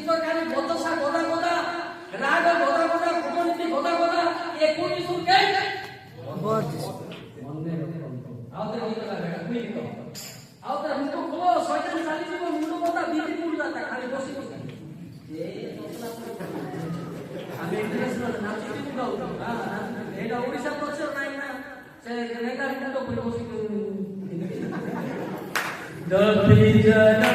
তরকারি বদসা গদা গদা রাগ গদা গদা কুটনীতি গদা গদা এ কোন যিশু কে ভগবান যিশু মনে রকম আউতে হইতলা বেটা বুঝি তো আউতে মুখ খোলো শয়তান চালি দিব মুন্ড কথা বিধি পুরলা তা খালি বসি বসি এ তোতলা আমি ইন্টারন্যাশনাল নাচি দিব এটা ওড়িশা প্রচার নাই না সে রেগা মুন্ড করে বসি দতি জানা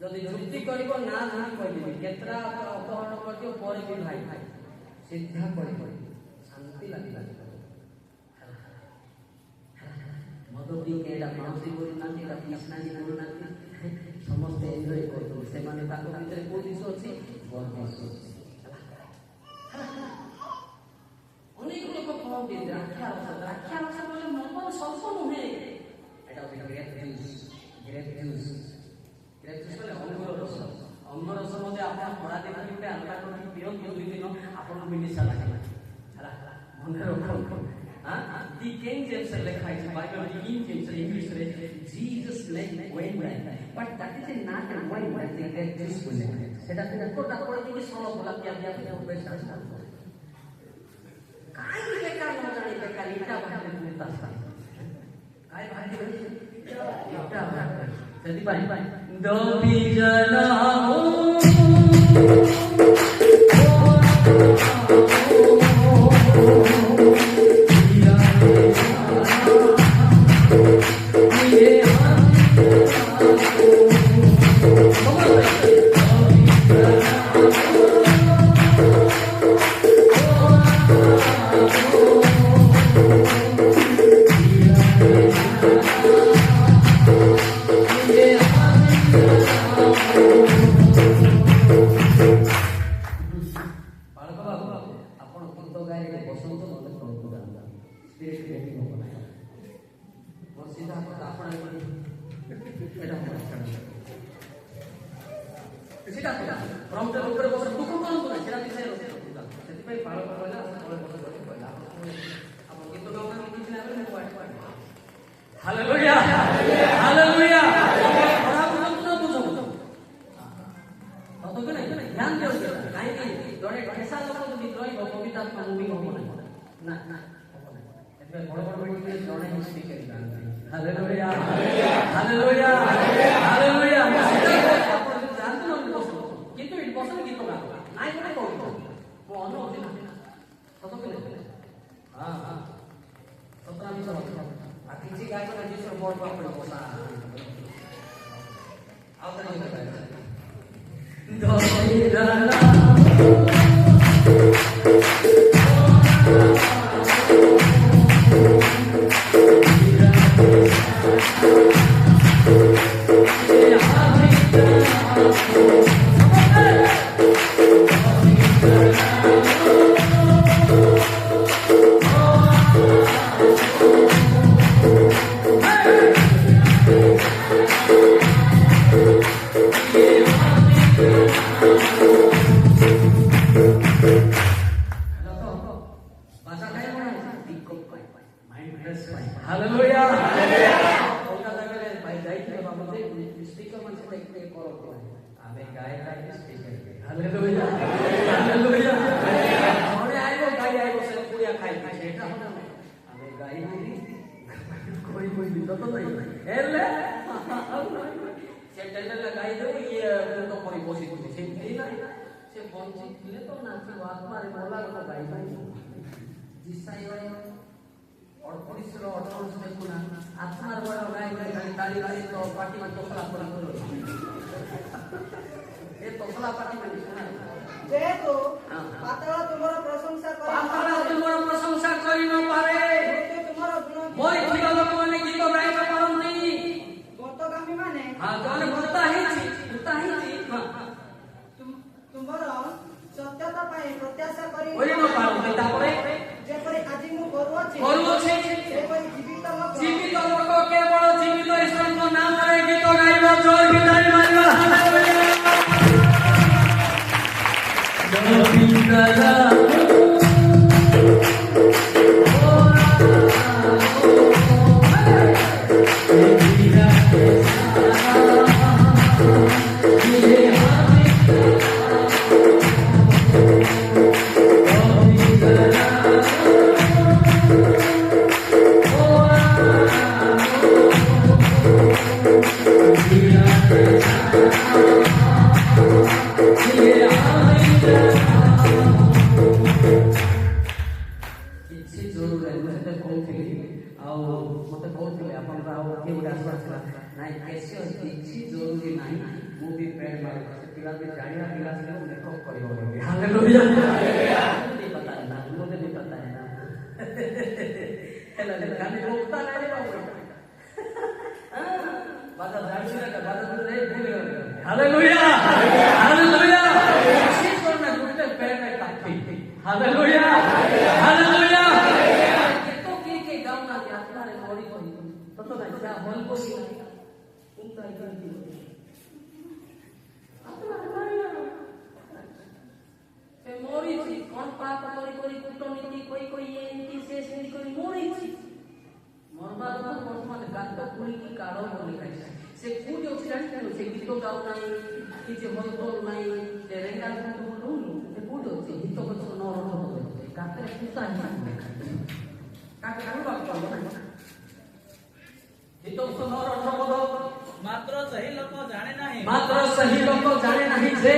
যদি যুক্তি করিব না না করিবি কেতরা অপহরণ করিও পরে কি ভাই ସିଧା ପଡ଼ିବ ଶାନ୍ତି ଲାଗିଲା। ମଦ ପିଇକି ଏଇଟା ମାଉସୀ କରୁନାହାନ୍ତି, ଏଇଟା ପିସନାନୀ କରୁନାହାନ୍ତି, ସମସ୍ତେ ଏନ୍ଜୟ କରୁଛନ୍ତି। ସେମାନେ ତାଙ୍କ ଭିତରେ କୋଉ ଜିନିଷ ଅଛି? ବଦମାସ ଅଛି। ଅନେକ ଲୋକ କହନ୍ତି ଦ୍ରାକ୍ଷାରସ ବୋଲେ ମଦ ସବୁ ନୁହେଁ, ଏଇଟା ହଉଛି ଗ୍ରେପ୍ ଜୁସ୍ ବୋଲେ ଅଙ୍ଗୁର ରସ। ଅଙ୍ଗୁର ରସ ମଧ୍ୟ ଆପଣ ଖରା ଦିନ ଗୋଟେ ଆଲଗା କରିକି ପିଅନ୍ତୁ, 2 ଦିନ ଆପଣଙ୍କୁ ବି ନିଶା ଲାଗିଲା। ମନେ ରଖନ୍ତୁ। ଦି କିଙ୍ଗ ଜେମ୍ସ ଲେଖା ହେଇଛି ବାଇବେଲ, ଦି କିଙ୍ଗ ଜେମ୍ସ ଇଂଲିଶରେ Jesus name when but that is not a wine, that is grape juice ବୋଲି। ସେଟା କୋଟା ପଡ଼ିକି ସଳ ଭଲା ପିଆ ବେଶ କାହିଁକି ବେକାର ନ ଜାଣି ବେକାର ଇଟା ବାହାରେ ବୁଲତା କାହିଁ ବାହାରେ ସେଥିପାଇଁ ଦବି ଜନାଉ ଖାଲି ରୋକ୍ତା ନାଇଁ ବାବୁ ବାଧା ଜାଣିଛି ନା ବାଧା ରେ ଭୁଲ ହାଲେଲୁୟା ହାଲେଲୁୟା କୋଶିଶ କରନା ଗୋଟେ ପେଟ କାଫି ହାଲେଲୁୟା ହାଲେଲୁୟା କେତ କି ଗାଉନା କି ଆତ୍ମାରେ ମରି କହି ତତ ନା ଯା ହଲ କୋ କି ଉନ୍ତା ଇନ୍ତି ଆତ୍ମାରେ ମରି ସେ ମରିଛି କଣ ପାପ କରି କରି କୂଟନୀତି କହି ଏମିତି ସେ ସେମିତି କରି ମରିଛି ମରବା ଲୋକ ବର୍ତ୍ତମାନ ଗାତ ଖୋଳିକି କାଳ ବୋଲି ଖାଇছে ସେ କୋଉଠି ଅଛି ଜାଣିଛୁ ସେ ଗୀତ ଗାଉ ନାହିଁ କିଛି ଭଲ ଭଲ ନାହିଁ ସେ ରେଙ୍ଗା ରହୁନୁ ସେ କୋଉଠି ଅଛି ଗୀତ ଗଛ ନ ରଖ ଗାତରେ କୁତା କାକେ ଆଣିବାକୁ ପାବ ନା ଗୀତ ଗଛ ନ ରଖ ମାତ୍ର ସେହି ଲୋକ ଜାଣେ ନାହିଁ ଯେ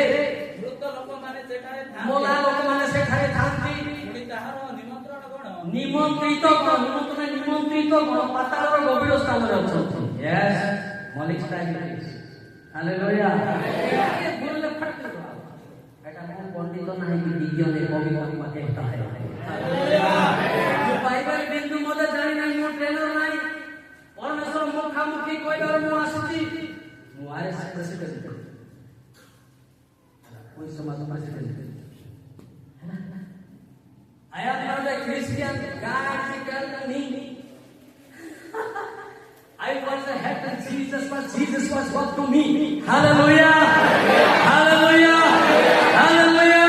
ମୃତ ଲୋକମାନେ ସେଠାରେ ମୋଲା ଲୋକମାନେ ସେଠାରେ ଥାନ୍ତି ପୁଣି ତାହାର ନିମନ୍ତ୍ରଣ କଣ ନିମନ୍ତ୍ରିତ କଣ ପାତାଳର ଗଭୀର ସ୍ଥାନରେ ଅଛନ୍ତି ୟେସ୍ ମଲିକ ଷ୍ଟାଇଲ ହାଲେଲୁୟା ବୋଲଲେ ଫଟ এটা কোন পণ্ডিত নাই কি বিজ্ঞানে কবি কবিতা একটা হয় হালেলুয়া বাইবেল বিন্দু মধ্যে জানি নাই মো ট্রেনার নাই পরমেশ্বর মুখামুখি কইবার মু আসছি মু আইএস প্রেসিডেন্ট कोई समाज president I am not a Christian. God called me. I was a head and Jesus was what to me. Hallelujah. Hallelujah. Hallelujah.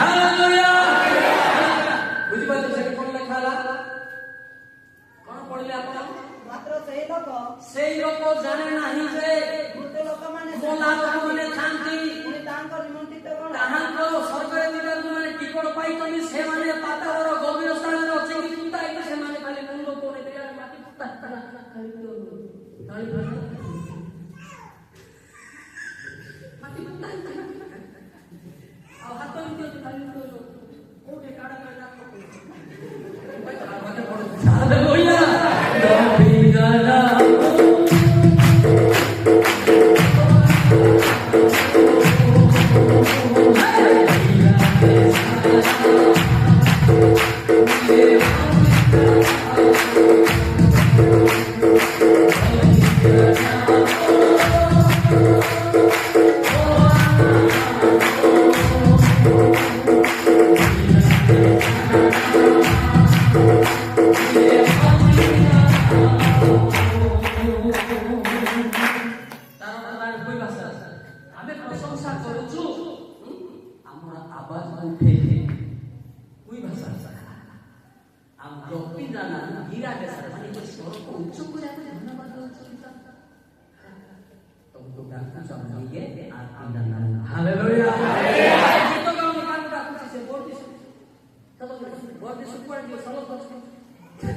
Hallelujah. बुझिपाते से कोन लेखाला कोन पढले आपण ମାତ୍ର ସେଇ ଲୋକ ଜାଣେ ନାହିଁ ଯେ ମୃତ ଲୋକମାନେ ମୋଲା ଲୋକମାନେ ଥାନ୍ତି ପୁଣି ତାଙ୍କ ନିମନ୍ତ୍ରିତ କଣ ତାହାଙ୍କ ସ୍ୱର୍ଗରେ ଥିବା ଯୋଉମାନେ ଟିକଟ ପାଇଛନ୍ତି ସେମାନେ ପାତାଳର ଗଭୀର ସ୍ଥାନରେ ଅଛନ୍ତି କିନ୍ତୁ ଏଇଟା ସେମାନେ ଖାଲି ମୁଣ୍ଡ କୋଣେ ଦେଲେ ମାଟି ପୁତା ଖାଲି ମାଟି ପୁତା ଆଉ ହାତ ଭିତରେ ଖାଲି କୋଉଠି କାଢା କାଢା ହାଲେଲୁୟା ଦବିଗଲା ଆମେ ପ୍ରଶଂସା କରୁଛୁ ଆମର ଆବାଜ ଉଠେ କୋଇ ଭାଷା ଆମ ଜପି ଜାନା ଗିରା ଦେଶରେ ମାନେ କୋଇ ସ୍ୱରକୁ ଉଚ୍ଚ କରିବା ଧନ୍ୟବାଦ ଦଉଛୁ ତମକୁ ଡାକୁଛୁ ଆମ ଇଏ ଆତ୍ମା ଜାନା ହାଲେଲୁୟା ଗୀତ ଗାଉନି କାକୁ ଡାକୁଛି ସେ ବୋର୍ଡି ବୋର୍ଡି ସୁପର ଦିଅ ସଲ କରୁଛୁ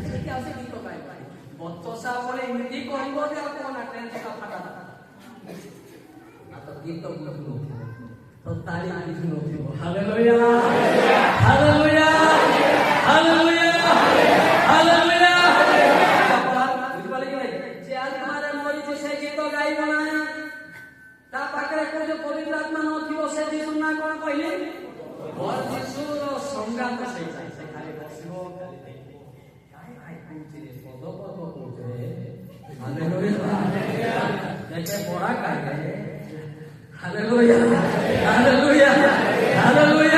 ସେଠି ଆସେ ଗୀତ ଗାଇବା ବଚସା ବୋଲେ ଏମିତି କହିବ ଯେ ଆଉ କୋନ ଟ୍ରେନ କା ଫାଟା atau kita belum totali belum haleluya haleluya haleluya haleluya buଝିପାରିଲେ କି ନାଇଁ ସେ ଆତ୍ମାରେ ମରିଛି ସେ ଗୀତ ଗାଇବ ନାହିଁ ତା ପାଖରେ କୋଉ ଯେ ପବିତ୍ର ଆତ୍ମା ନଥିବ ସେ ଯୀଶୁ ନା କଣ କହିଲେ ଯୀଶୁର ସଂଗାତ ସେ ଖାଲି ବସିବ ଖାଲି ଦେଖିବ କାହିଁ ଭାଇ କହୁଛି ରେ ପଦ କହୁଛି ରେ ହାଲେଲୁୟା ଦେଖେ ବଡା କାहे Hallelujah. Hallelujah. Hallelujah.